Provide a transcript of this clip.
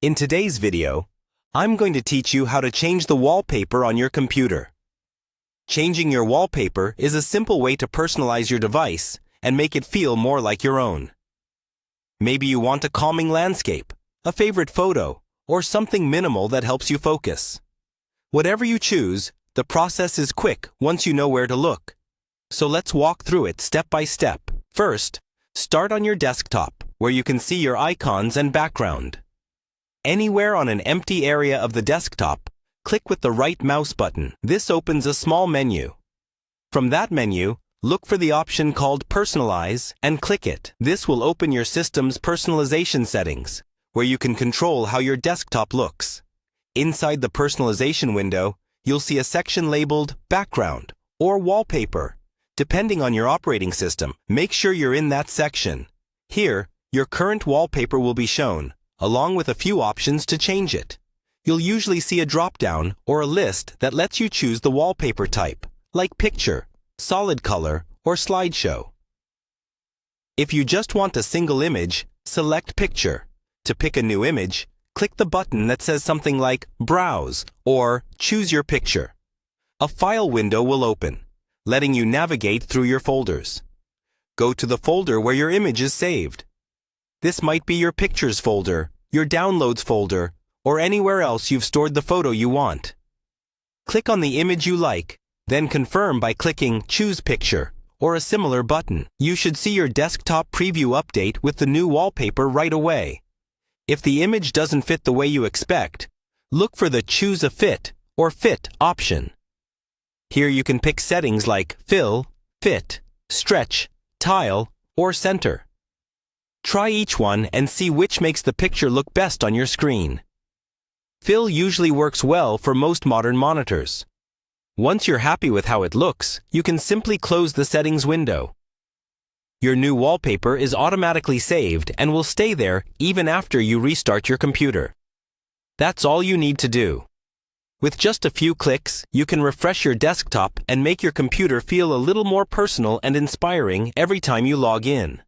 In today's video, I'm going to teach you how to change the wallpaper on your computer. Changing your wallpaper is a simple way to personalize your device and make it feel more like your own. Maybe you want a calming landscape, a favorite photo, or something minimal that helps you focus. Whatever you choose, the process is quick once you know where to look. So let's walk through it step by step. First, start on your desktop, where you can see your icons and background. Anywhere on an empty area of the desktop, click with the right mouse button. This opens a small menu. From that menu, look for the option called Personalize and click it. This will open your system's personalization settings, where you can control how your desktop looks. Inside the personalization window, you'll see a section labeled Background or Wallpaper. Depending on your operating system, make sure you're in that section. Here, your current wallpaper will be shown, along with a few options to change it. You'll usually see a drop-down or a list that lets you choose the wallpaper type, like picture, solid color, or slideshow. If you just want a single image, select Picture. To pick a new image, click the button that says something like Browse or Choose Your Picture. A file window will open, letting you navigate through your folders. Go to the folder where your image is saved. This might be your Pictures folder, your Downloads folder, or anywhere else you've stored the photo you want. Click on the image you like, then confirm by clicking Choose Picture or a similar button. You should see your desktop preview update with the new wallpaper right away. If the image doesn't fit the way you expect, look for the Choose a Fit or Fit option. Here you can pick settings like Fill, Fit, Stretch, Tile, or Center. Try each one and see which makes the picture look best on your screen. Fill usually works well for most modern monitors. Once you're happy with how it looks, you can simply close the settings window. Your new wallpaper is automatically saved and will stay there even after you restart your computer. That's all you need to do. With just a few clicks, you can refresh your desktop and make your computer feel a little more personal and inspiring every time you log in.